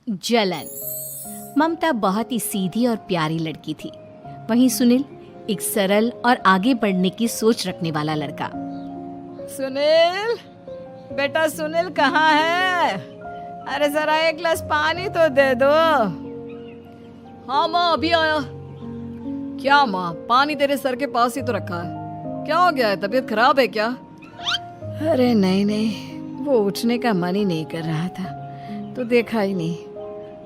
जलन। ममता बहुत ही सीधी और प्यारी लड़की थी, वहीं सुनील एक सरल और आगे बढ़ने की सोच रखने वाला लड़का। सुनील, बेटा सुनील कहाँ है? अरे जरा एक गिलास पानी तो दे दो। हाँ माँ, अभी आया। क्या माँ, पानी तेरे सर के पास ही तो रखा है, क्या हो गया है? तबीयत खराब है क्या? अरे नहीं नहीं, वो उठने का मन ही नहीं कर रहा था तो देखा ही नहीं।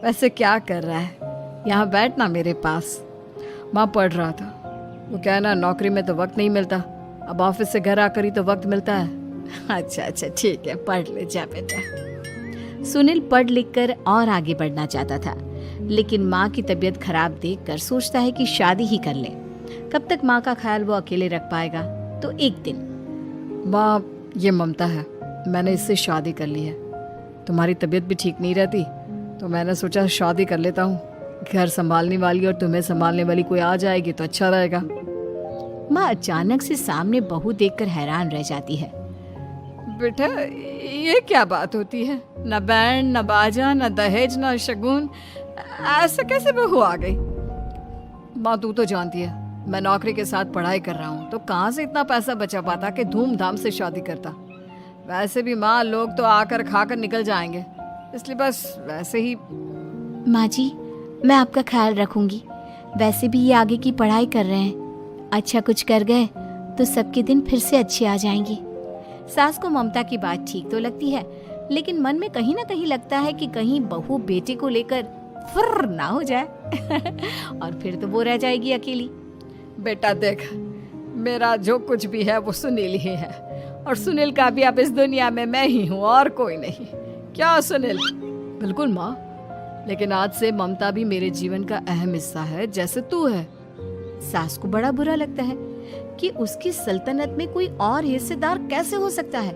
वैसे क्या कर रहा है? यहाँ बैठना मेरे पास। माँ पढ़ रहा था। वो कहना नौकरी में तो वक्त नहीं मिलता, अब ऑफिस से घर आकर ही तो वक्त मिलता है। अच्छा अच्छा ठीक है, पढ़ ले जा बेटा। सुनील पढ़ लिख कर और आगे बढ़ना चाहता था, लेकिन माँ की तबीयत खराब देखकर सोचता है कि शादी ही कर ले। कब तक माँ का ख्याल वो अकेले रख पाएगा? तो एक दिन, माँ ये ममता है, मैंने इससे शादी कर ली है। तुम्हारी तबीयत भी ठीक नहीं रहती तो मैंने सोचा शादी कर लेता हूँ। घर संभालने वाली और तुम्हें संभालने वाली कोई आ जाएगी तो अच्छा रहेगा। माँ अचानक से सामने बहू देखकर हैरान रह जाती है। बेटा ये क्या बात होती है? न बैंड, न बाजा, न दहेज, न शगुन, ऐसे कैसे बहू आ गई? माँ तू तो जानती है मैं नौकरी के साथ पढ़ाई कर रहा हूँ, तो कहाँ से इतना पैसा बचा पाता कि धूमधाम से शादी करता। वैसे भी माँ लोग तो आकर खाकर निकल जाएंगे, इसलिए बस वैसे ही। माँ जी, मैं आपका ख्याल रखूंगी। वैसे भी ये आगे की पढ़ाई कर रहे हैं, अच्छा कुछ कर गए तो सबके दिन फिर से अच्छे आ जाएंगे। सास को ममता की बात ठीक तो लगती है, लेकिन मन में कहीं ना कहीं लगता है कि कहीं बहू बेटे को लेकर फुर्र ना हो जाए और फिर तो वो रह जाएगी अकेली। बेटा देख, मेरा जो कुछ भी है वो सुनील ही है, और सुनील का भी अब इस दुनिया में मैं ही हूँ और कोई नहीं। क्या सुनील? बिल्कुल माँ, लेकिन आज से ममता भी मेरे जीवन का अहम हिस्सा है, जैसे तू है। सास को बड़ा बुरा लगता है कि उसकी सल्तनत में कोई और हिस्सेदार कैसे हो सकता है।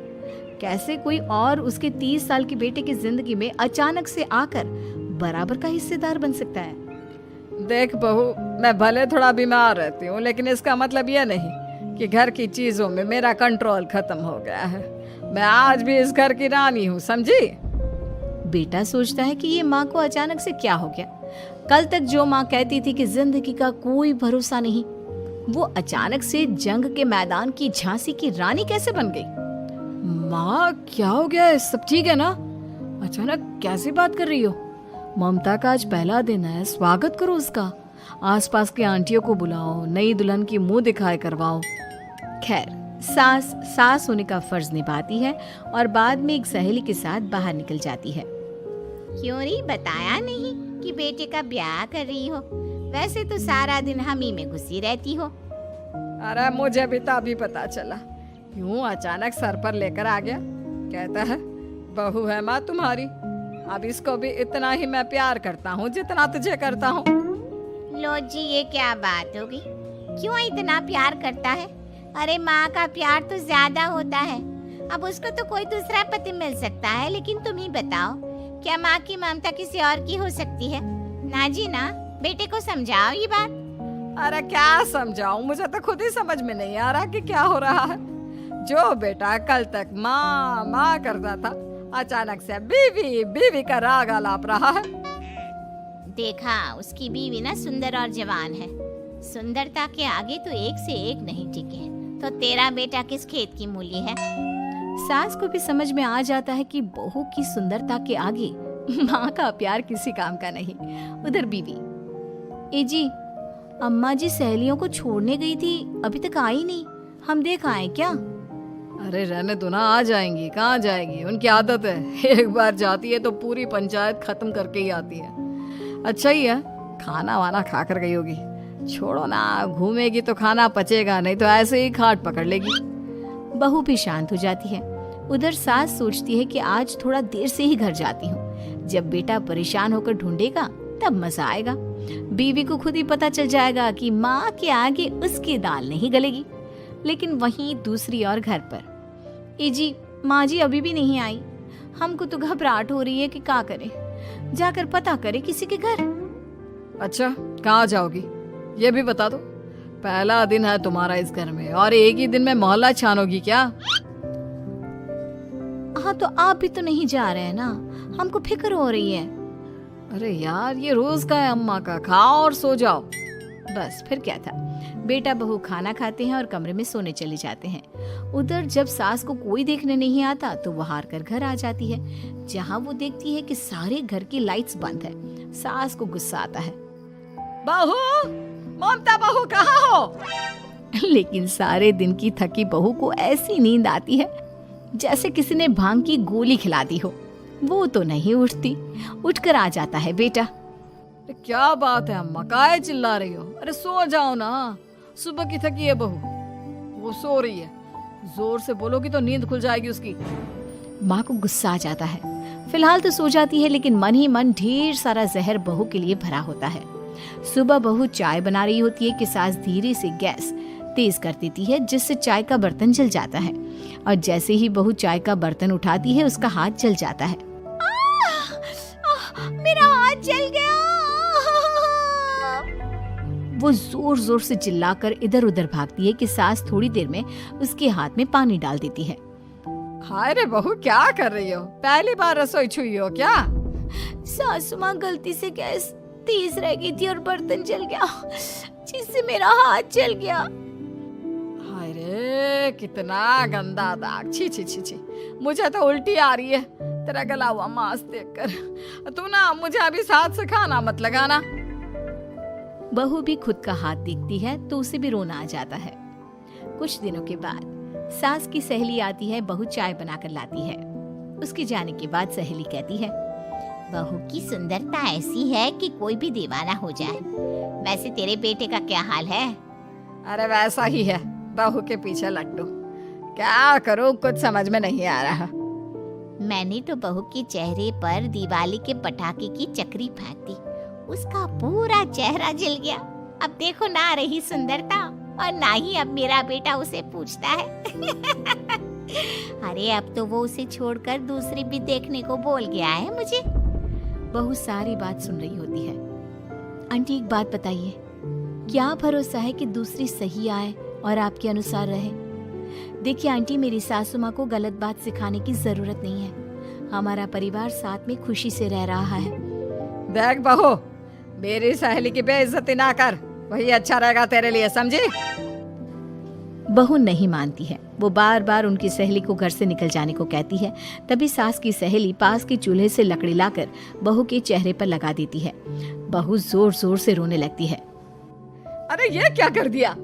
कैसे कोई और उसके 30 साल के बेटे की जिंदगी में अचानक से आकर बराबर का हिस्सेदार बन सकता है। देख बहू, मैं भले थोड़ा बीमार रहती हूँ, लेकिन इसका मतलब यह नहीं कि घर की चीजों में मेरा कंट्रोल खत्म हो गया है। मैं आज भी इस घर की रानी हूँ, समझी? बेटा सोचता है कि ये माँ को अचानक से क्या हो गया। कल तक जो माँ कहती थी कि जिंदगी का कोई भरोसा नहीं, वो अचानक से जंग के मैदान की झांसी की रानी कैसे बन गई? माँ क्या हो गया है? सब ठीक है ना? अचानक कैसी बात कर रही हो? ममता का आज पहला दिन है, स्वागत करो उसका। आसपास की आंटियों को बुलाओ, नई दुल्हन की मुंह दिखाए करवाओ। खैर, सास होने का फर्ज निभाती है और बाद में एक सहेली के साथ बाहर निकल जाती है। क्यों री बताया नहीं कि बेटे का ब्याह कर रही हो? वैसे तो सारा दिन हम ही में घुसी रहती हो। अरे मुझे भी तो अभी पता चला, यूं अचानक सर पर लेकर आ गया। कहता है बहू है माँ तुम्हारी। अब इसको भी इतना ही मैं प्यार करता हूँ जितना तुझे करता हूँ। लो जी, ये क्या बात होगी? क्यों इतना प्यार करता है? अरे माँ का प्यार तो ज्यादा होता है। अब उसको तो कोई दूसरा पति मिल सकता है, लेकिन तुम ही बताओ, क्या माँ की ममता किसी और की हो सकती है? ना जी ना, बेटे को समझाओ ये बात। अरे क्या समझाऊं, मुझे तो खुद ही समझ में नहीं आ रहा कि क्या हो रहा है। जो बेटा कल तक माँ माँ करता था, अचानक से बीवी बीवी का राग आलाप रहा है। देखा, उसकी बीवी ना सुंदर और जवान है। सुंदरता के आगे तो एक से एक नहीं टिके, तो तेरा बेटा किस खेत की मूली है? सास को भी समझ में आ जाता है कि बहू की सुंदरता के आगे माँ का प्यार किसी काम का नहीं। उधर बीवी, ए जी, अम्मा जी सहेलियों को छोड़ने गई थी, अभी तक आई नहीं, हम देख आए क्या? अरे रहने दो ना, आ जाएंगी। कहाँ जाएंगी, उनकी आदत है। एक बार जाती है तो पूरी पंचायत खत्म करके ही आती है। अच्छा ही है, खाना वाना खा कर गई होगी। छोड़ो ना, घूमेगी तो खाना पचेगा नहीं तो ऐसे ही खाट पकड़ लेगी। बहू भी शांत हो जाती है। उधर सास सोचती है कि आज थोड़ा देर से ही घर जाती हूँ, जब बेटा परेशान होकर ढूंढेगा तब मजा आएगा। बीवी को खुद ही पता चल जाएगा कि माँ के आगे उसकी दाल नहीं गलेगी। लेकिन वहीं दूसरी ओर घर पर, ए जी, माँ जी अभी भी नहीं आई। हमको तो घबराहट हो रही है कि क्या करें, जाकर पता करें किसी के घर। अच्छा, कहाँ जाओगी ये भी बता दो। पहला दिन है तुम्हारा इस घर में और एक ही दिन में मोहल्ला छानोगी क्या? हाँ, तो आप भी तो नहीं जा रहे हैं ना, हमको फिक्र हो रही है। अरे यार, ये रोज का है अम्मा का, खाओ और सो जाओ। बस फिर क्या था। बेटा बहू खाना खाते हैं और कमरे में सोने चले जाते हैं। उधर जब सास को कोई देखने नहीं आता तो वो हार कर घर आ जाती है, जहाँ वो देखती है कि सारे घर की लाइट्स बंद है। सास को गुस्सा आता है। बहू, ममता बहू कहाँ हो? लेकिन सारे दिन की थकी बहू को ऐसी नींद आती है जैसे किसी ने भांग की गोली खिला दी हो। वो तो नहीं उठती। उठकर आ जाता है बेटा। क्या बात है अम्मा, काहे चिल्ला रही हो? अरे सो जाओ ना, सुबह की थकी है बहू, वो सो रही है। जोर से बोलोगी तो नींद खुल जाएगी उसकी। माँ को गुस्सा आ जाता है। फिलहाल तो सो जाती है, लेकिन मन ही मन ढेर सारा जहर बहू के लिए भरा होता है। सुबह बहू चाय बना रही होती है कि सास धीरे से गैस तेज कर देती है, जिससे चाय का बर्तन जल जाता है। और जैसे ही बहू चाय का बर्तन उठाती है, उसका हाथ जल जाता है। मेरा हाथ जल गया। वो जोर जोर से चिल्लाकर इधर उधर भागती है कि सास थोड़ी देर में उसके हाथ में पानी डाल देती है। हाय रे बहू, क्या कर रही हो? पहली बार रसोई छुई हो क्या? सासू माँ गलती से गैस तेज रह गई थी और बर्तन जल गया, जिससे मेरा हाथ जल गया। हाय रे, कितना गंदा दाग। छी छी छी छी, मुझे तो उल्टी आ रही है तेरा गला हुआ मांस देखकर। तू ना मुझे अभी साथ से खाना मत लगाना। बहू भी खुद का हाथ देखती है तो उसे भी रोना आ जाता है। कुछ दिनों के बाद सास की सहेली आती है। बहू चाय बनाकर लाती है। उसके जाने के बाद सहेली कहती है, बहू की सुंदरता ऐसी है कि कोई भी दीवाना हो जाए। वैसे तेरे बेटे का क्या हाल है? अरे वैसा ही है, बहू के पीछे लट्टू। क्या करूं, कुछ समझ में नहीं आ रहा। मैंने तो बहू के चेहरे पर दिवाली के पटाखे की चक्री फेंक दी, उसका पूरा चेहरा जल गया। अब देखो ना रही सुंदरता, और ना ही अब मेरा बेटा उसे पूछता है। अरे अब तो वो उसे छोड़कर दूसरी भी देखने को बोल गया है मुझे। बहू सारी बात सुन रही होती है। आंटी एक बात बताइए, क्या भरोसा है कि दूसरी सही आए और आपके अनुसार रहे? देखिए आंटी, मेरी सासू माँ को गलत बात सिखाने की जरूरत नहीं है। हमारा परिवार साथ में खुशी से रह रहा है। देख बहू, मेरी सहेली की बेइज्जती ना कर, वही अच्छा रहेगा तेरे लिए, समझी? बहू नहीं मानती है। वो बार बार उनकी सहेली को घर से निकल जाने को कहती है। तभी सास की सहेली पास के चूल्हे से लकड़ी लाकर बहू के चेहरे पर लगा देती है। बहू जोर जोर से रोने लगती है। अरे ये क्या कर दिया?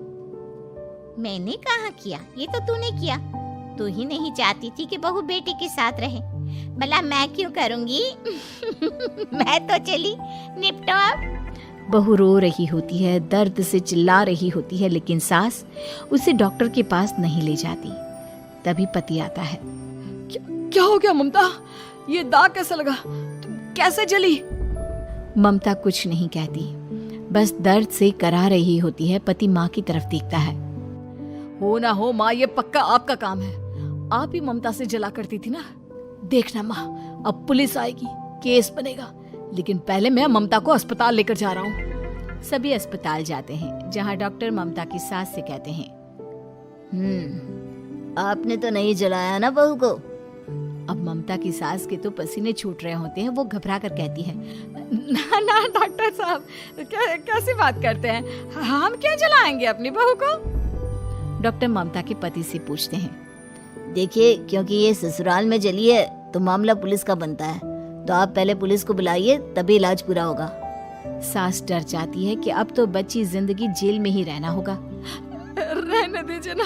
मैंने कहाँ किया, ये तो तूने किया। तू ही नहीं चाहती थी कि बहू बेटे के साथ रहे, भला मैं क्यों करूँगी? मैं तो चली, निपटो अब। बहू रो रही होती है, दर्द से चिल्ला रही होती है, लेकिन सास उसे डॉक्टर के पास नहीं ले जाती। तभी पति आता है। क्या हो गया ममता? ये दाग कैसे लगा? तुम कैसे जली? ममता कुछ नहीं कहती, बस दर्द से करा रही होती है। पति माँ की तरफ देखता है। हो ना हो माँ, ये पक्का आपका काम है। आप ही ममता से जला करती थी ना। देखना माँ, अब पुलिस आएगी, केस बनेगा, लेकिन पहले मैं ममता को अस्पताल लेकर जा रहा हूँ। सभी अस्पताल जाते हैं, जहाँ डॉक्टर ममता की सास से कहते हैं, आपने तो नहीं जलाया ना बहू को? अब ममता की सास के तो पसीने छूट रहे होते हैं। वो घबरा कर कहती है, ना ना डॉक्टर साहब, कैसी बात करते हैं? हम क्या जलाएंगे अपनी बहू को? डॉक्टर ममता के पति से पूछते हैं, देखिए, क्योंकि ये ससुराल में जली है तो मामला पुलिस का बनता है, तो आप पहले पुलिस को बुलाइए, तभी इलाज पूरा होगा। सास डर जाती है कि अब तो बच्ची जिंदगी जेल में ही रहना होगा। रहने दीजिए ना,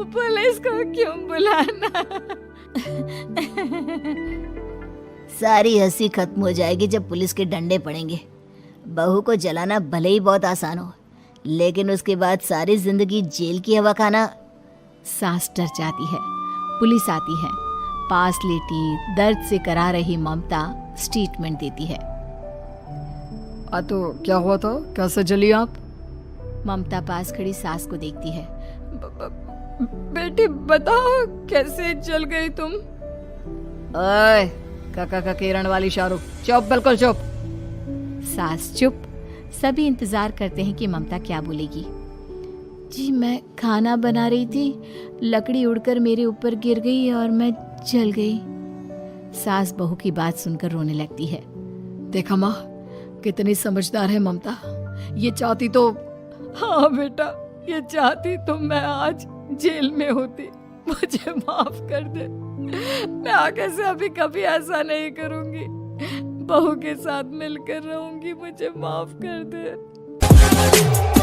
पुलिस को क्यों बुलाना? सारी हंसी खत्म हो जाएगी जब पुलिस के डंडे पड़ेंगे। बहू को जलाना भले ही बहुत आसान हो, लेकिन उसके बाद सारी जिंदगी जेल की हवा खाना। सास डर जाती है। पुलिस आती है। पास लेटी दर्द से करा रही ममता स्टेटमेंट देती है। तो क्या हुआ था? कैसे जली आप? ममता पास खड़ी सास को देखती है। बेटी बताओ, कैसे जल गई तुम? ओए, काका का किरण वाली शाहरुख, चुप, बिल्कुल चुप। सास चुप। सभी इंतजार करते हैं कि ममता क्या बोलेगी। जी, मैं खाना बना रही थी, लकड़ी उड़कर मेरे ऊपर गिर गई और मैं जल गई। सास बहू की बात सुनकर रोने लगती है। देखा माँ, कितनी समझदार है ममता। ये चाहती तो, हाँ बेटा, ये चाहती तो मैं आज जेल में होती। मुझे माफ कर दे। मैं आगे से अभी कभी ऐसा नहीं करूंगी। बहू के साथ मिलकर रहूंगी। मुझे माफ कर दे।